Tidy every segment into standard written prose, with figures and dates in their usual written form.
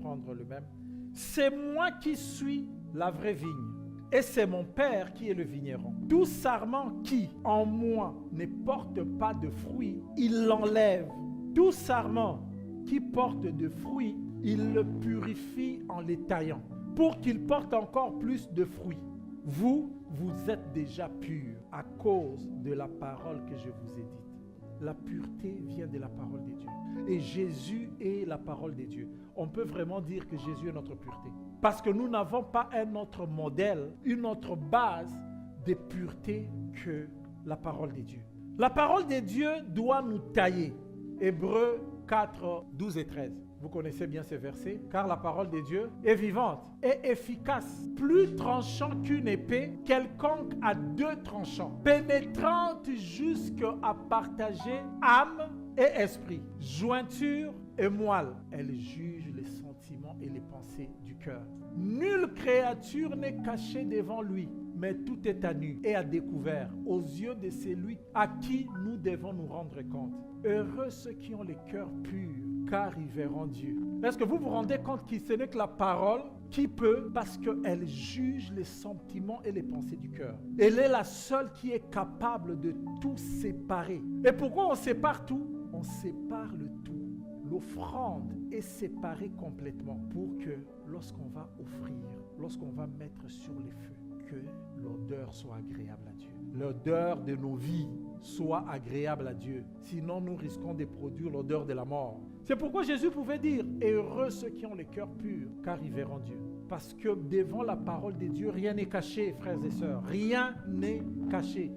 prendre le même. C'est moi qui suis la vraie vigne. Et c'est mon Père qui est le vigneron. Tout sarment qui, en moi, ne porte pas de fruits, il l'enlève. Tout sarment qui porte de fruits, il le purifie en les taillant, pour qu'il porte encore plus de fruits. Vous êtes déjà purs à cause de la parole que je vous ai dite. La pureté vient de la parole de Dieu. Et Jésus est la parole de Dieu. On peut vraiment dire que Jésus est notre pureté. Parce que nous n'avons pas un autre modèle, une autre base de pureté que la parole de Dieu. La parole de Dieu doit nous tailler. Hébreux 4, 12 et 13. Vous connaissez bien ces versets. Car la parole de Dieu est vivante et efficace, plus tranchant qu'une épée, quelconque à 2 tranchants, pénétrante jusqu'à partager âme et esprit, jointure et moelle. Elle juge les sentiments et les pensées du cœur. Nulle créature n'est cachée devant lui, mais tout est à nu et à découvert aux yeux de celui à qui nous devons nous rendre compte. Heureux ceux qui ont les cœurs purs, car ils verront Dieu. Est-ce que vous vous rendez compte que ce n'est que la parole qui peut, parce qu'elle juge les sentiments et les pensées du cœur. Elle est la seule qui est capable de tout séparer. Et pourquoi on sépare tout? On sépare le tout. L'offrande est séparée complètement pour que lorsqu'on va offrir, lorsqu'on va mettre sur les feux, que l'odeur soit agréable à Dieu. L'odeur de nos vies soit agréable à Dieu. Sinon, nous risquons de produire l'odeur de la mort. C'est pourquoi Jésus pouvait dire « Heureux ceux qui ont le cœur pur, car ils verront Dieu. » Parce que devant la parole de Dieu, rien n'est caché, frères et sœurs. Rien n'est caché.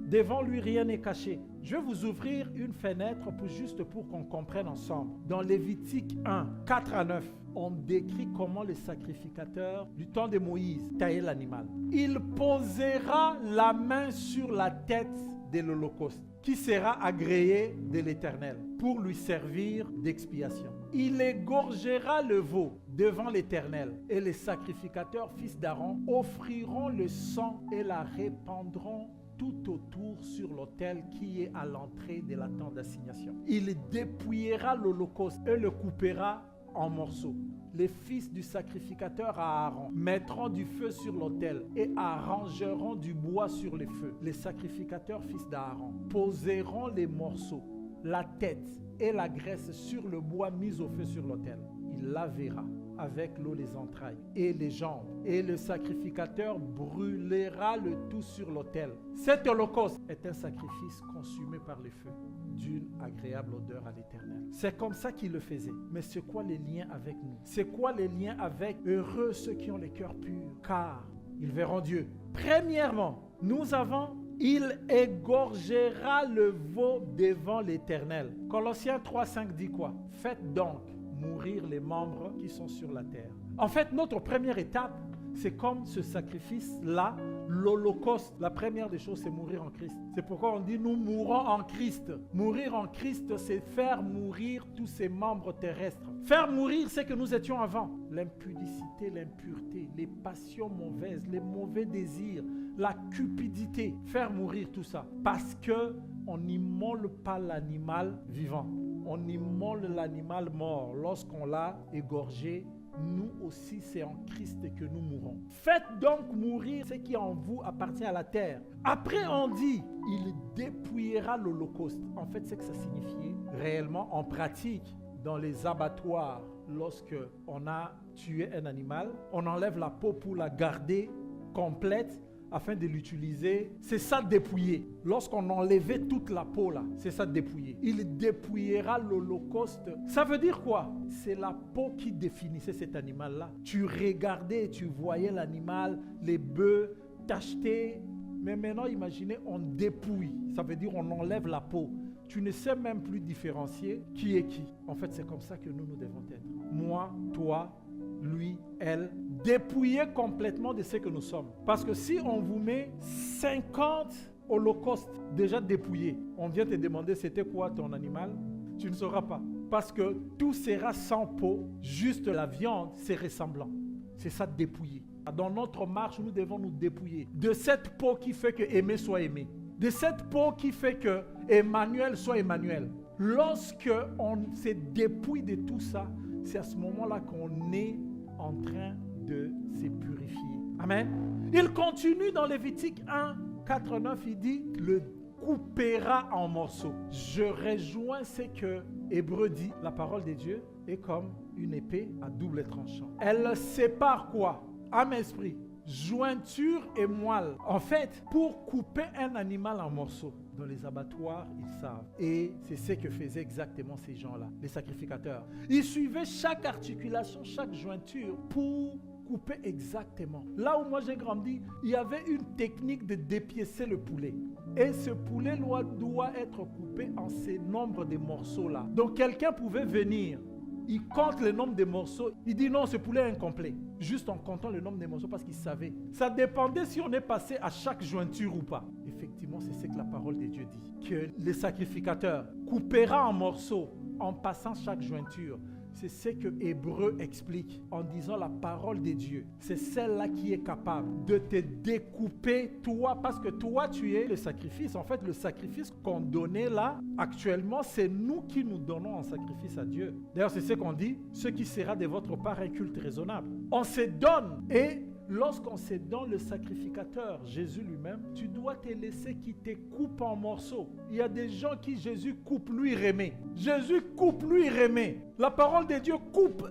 Devant lui, rien n'est caché. Je vais vous ouvrir une fenêtre juste pour qu'on comprenne ensemble. Dans Lévitique 1, 4 à 9, on décrit comment le sacrificateur du temps de Moïse taillait l'animal. Il posera la main sur la tête de l'Holocauste, qui sera agréé de l'Éternel, pour lui servir d'expiation. Il égorgera le veau devant l'Éternel, et les sacrificateurs, fils d'Aaron, offriront le sang et la répandront tout autour sur l'autel qui est à l'entrée de la tente d'assignation. Il dépouillera l'Holocauste et le coupera en morceaux. Les fils du sacrificateur à Aaron mettront du feu sur l'autel et arrangeront du bois sur les feux. Les sacrificateurs, fils d'Aaron, poseront les morceaux, la tête et la graisse sur le bois mis au feu sur l'autel. Il lavera avec l'eau les entrailles et les jambes, et le sacrificateur brûlera le tout sur l'autel. Cet holocauste est un sacrifice consumé par le feu, d'une agréable odeur à l'Éternel. C'est comme ça qu'il le faisait. Mais c'est quoi les liens avec nous? C'est quoi les liens avec heureux ceux qui ont les cœurs purs, car ils verront Dieu? Premièrement, nous avons il égorgera le veau devant l'Éternel. Colossiens 3,5 dit quoi? Faites donc mourir les membres qui sont sur la terre. En fait, notre première étape, c'est comme ce sacrifice-là, l'Holocauste. La première des choses, c'est mourir en Christ. C'est pourquoi on dit nous mourons en Christ. Mourir en Christ, c'est faire mourir tous ces membres terrestres. Faire mourir ce que nous étions avant. L'impudicité, l'impureté, les passions mauvaises, les mauvais désirs, la cupidité. Faire mourir tout ça. Parce qu'on n'immole pas l'animal vivant. On immole l'animal mort lorsqu'on l'a égorgé. Nous aussi, c'est en Christ que nous mourons. Faites donc mourir ce qui en vous appartient à la terre. Après, on dit, il dépouillera l'Holocauste. En fait, c'est que ça signifiait réellement en pratique dans les abattoirs. Lorsque on a tué un animal, on enlève la peau pour la garder complète afin de l'utiliser. C'est ça dépouiller. Lorsqu'on enlevait toute la peau là, c'est ça dépouiller. Il dépouillera l'Holocauste. Ça veut dire quoi? C'est la peau qui définissait cet animal là. Tu regardais, tu voyais l'animal, les bœufs tachetés. Mais maintenant, imaginez, on dépouille. Ça veut dire on enlève la peau. Tu ne sais même plus différencier qui est qui. En fait, c'est comme ça que nous devons être. Moi, toi, lui, elle, dépouiller complètement de ce que nous sommes. Parce que si on vous met 50 holocaustes déjà dépouillés, on vient te demander c'était quoi ton animal, tu ne sauras pas. Parce que tout sera sans peau, juste la viande, c'est ressemblant. C'est ça dépouiller. Dans notre marche, nous devons nous dépouiller de cette peau qui fait que Aimé soit aimé. De cette peau qui fait que Emmanuel soit Emmanuel. Lorsque on se dépouille de tout ça, c'est à ce moment-là qu'on est en train de se purifier. Amen. Il continue dans Lévitique 1, 4, 9, il dit, le coupera en morceaux. Je rejoins ce que Hébreu dit, la parole de Dieu est comme une épée à double tranchant. Elle sépare quoi? Âme, esprit, jointure et moelle. En fait, pour couper un animal en morceaux, dans les abattoirs, ils savent. Et c'est ce que faisaient exactement ces gens-là, les sacrificateurs. Ils suivaient chaque articulation, chaque jointure pour couper exactement. Là où moi j'ai grandi, il y avait une technique de dépiécer le poulet. Et ce poulet doit être coupé en ces nombres de morceaux-là. Donc quelqu'un pouvait venir, il compte le nombre de morceaux, il dit non, ce poulet est incomplet. Juste en comptant le nombre de morceaux parce qu'il savait. Ça dépendait si on est passé à chaque jointure ou pas. Effectivement, c'est ce que la parole de Dieu dit. Que le sacrificateur coupera en morceaux en passant chaque jointure. C'est ce que Hébreu explique en disant la parole de Dieu. C'est celle-là qui est capable de te découper toi, parce que toi tu es le sacrifice. En fait, le sacrifice qu'on donnait là, actuellement, c'est nous qui nous donnons en sacrifice à Dieu. D'ailleurs, c'est ce qu'on dit, ce qui sera de votre part un culte raisonnable. On se donne et lorsqu'on se donne le sacrificateur, Jésus lui-même, tu dois te laisser qu'il te coupe en morceaux. Il y a des gens qui Jésus coupe, lui remet. Jésus coupe, lui remet. La parole de Dieu coupe,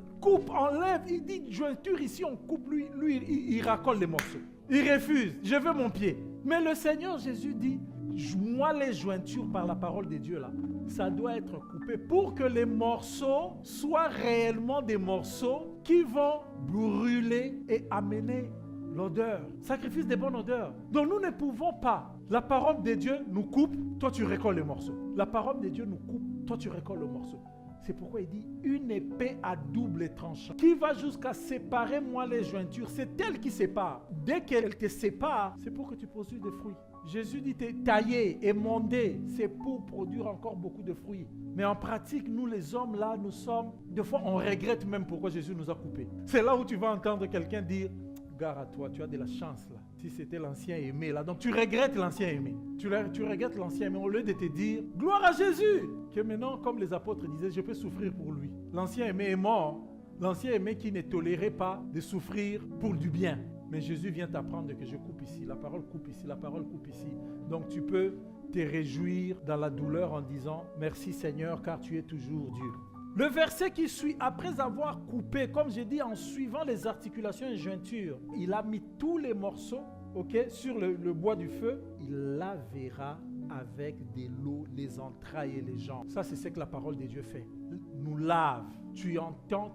enlève. Il dit jointure ici, on coupe, lui il racole les morceaux. Il refuse, je veux mon pied. Mais le Seigneur Jésus dit, moi les jointures par la parole de Dieu là, ça doit être coupé pour que les morceaux soient réellement des morceaux qui vont brûler et amener l'odeur. Sacrifice de bonne odeur. Donc nous ne pouvons pas. La parole de Dieu nous coupe, toi tu récoltes les morceaux. La parole de Dieu nous coupe, toi tu récoltes le morceau. C'est pourquoi il dit une épée à double tranchant qui va jusqu'à séparer moi les jointures. C'est elle qui sépare. Dès qu'elle te sépare, c'est pour que tu produises des fruits. Jésus dit tailler et monder, c'est pour produire encore beaucoup de fruits. Mais en pratique, nous les hommes là, nous sommes, des fois on regrette même pourquoi Jésus nous a coupés. C'est là où tu vas entendre quelqu'un dire, gare à toi, tu as de la chance là. Si c'était l'ancien aimé là, donc tu regrettes l'ancien aimé. Tu regrettes l'ancien aimé au lieu de te dire, gloire à Jésus. Que maintenant, comme les apôtres disaient, je peux souffrir pour lui. L'ancien aimé est mort. L'ancien aimé qui ne tolérait pas de souffrir pour du bien. Mais Jésus vient t'apprendre que je coupe ici, la parole coupe ici, la parole coupe ici. Donc tu peux te réjouir dans la douleur en disant « Merci Seigneur, car tu es toujours Dieu ». Le verset qui suit, après avoir coupé, comme j'ai dit, en suivant les articulations et jointures, il a mis tous les morceaux sur le bois du feu. Il lavera avec de l'eau les entrailles et les jambes. Ça, c'est ce que la parole de Dieu fait. Nous lave. Tu entends,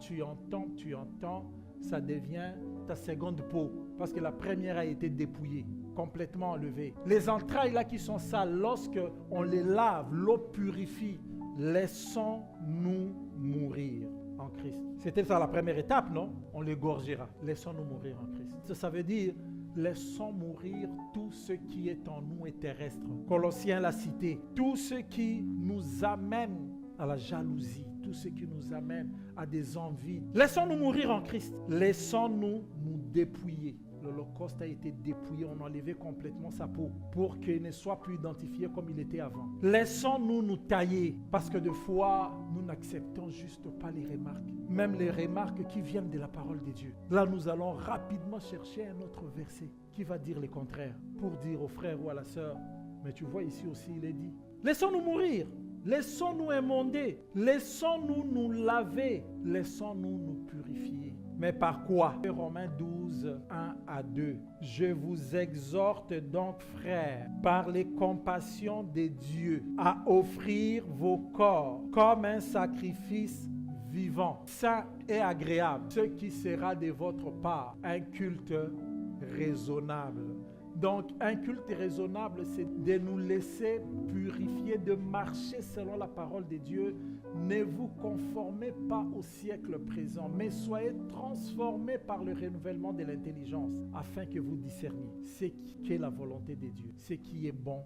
ça devient ta seconde peau. Parce que la première a été dépouillée, complètement enlevée. Les entrailles là qui sont sales, lorsque on les lave, l'eau purifie. Laissons-nous mourir en Christ. C'était ça la première étape, non? On l'égorgera. Laissons-nous mourir en Christ. Ça veut dire, laissons mourir tout ce qui est en nous et terrestre. Colossiens l'a cité. Tout ce qui nous amène à la jalousie, tout ce qui nous amène à des envies. Laissons-nous mourir en Christ. Laissons-nous nous dépouiller. L'Holocauste a été dépouillé, on a enlevé complètement sa peau pour qu'il ne soit plus identifié comme il était avant. Laissons-nous nous tailler parce que des fois, nous n'acceptons juste pas les remarques. Même les remarques qui viennent de la parole de Dieu. Là, nous allons rapidement chercher un autre verset qui va dire le contraire pour dire au frère ou à la sœur. Mais tu vois ici aussi, il est dit, laissons-nous mourir. Laissons-nous émonder, laissons-nous nous laver, laissons-nous nous purifier. Mais par quoi? Romains 12, 1 à 2. Je vous exhorte donc, frères, par les compassions de Dieu, à offrir vos corps comme un sacrifice vivant, saint et agréable, ce qui sera de votre part un culte raisonnable. Donc, un culte raisonnable, c'est de nous laisser purifier, de marcher selon la parole de Dieu. Ne vous conformez pas au siècle présent, mais soyez transformés par le renouvellement de l'intelligence, afin que vous discerniez ce qui est la volonté de Dieu, ce qui est bon,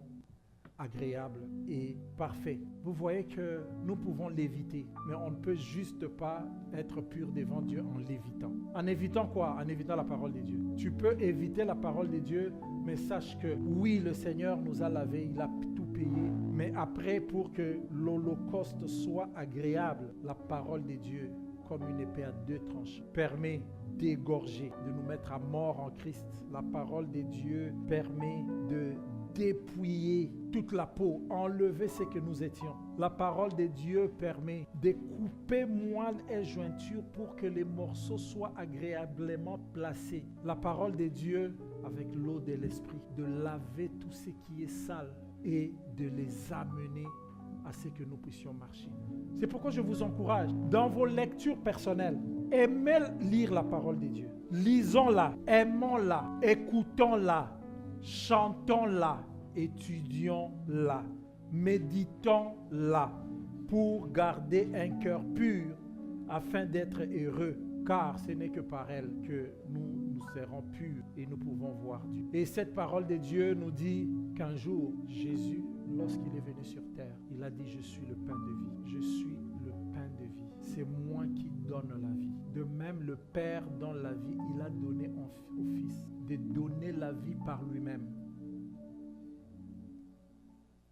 agréable et parfait. Vous voyez que nous pouvons l'éviter, mais on ne peut juste pas être pur devant Dieu en l'évitant. En évitant quoi? En évitant la parole de Dieu. Tu peux éviter la parole de Dieu, mais sache que oui, le Seigneur nous a lavé, il a tout payé, mais après, pour que l'Holocauste soit agréable, la parole de Dieu comme une épée à deux tranchants. Permet d'égorger, de nous mettre à mort en Christ. La parole de Dieu permet de dépouiller toute la peau, enlever ce que nous étions. La parole de Dieu permet de couper moelle et jointure pour que les morceaux soient agréablement placés. La parole de Dieu, avec l'eau de l'esprit, de laver tout ce qui est sale et de les amener à ce que nous puissions marcher. C'est pourquoi je vous encourage, dans vos lectures personnelles, aimez lire la parole de Dieu. Lisons-la, aimons-la, écoutons-la, chantons-la, étudions-la, méditons-la pour garder un cœur pur afin d'être heureux, car ce n'est que par elle que nous serons purs et nous pouvons voir Dieu. Et cette parole de Dieu nous dit qu'un jour, Jésus, lorsqu'il est venu sur terre, il a dit: je suis le pain de vie, je suis le pain de vie. C'est moi qui donne la vie. De même, le Père donne la vie, il a donné au Fils de donner la vie par lui-même.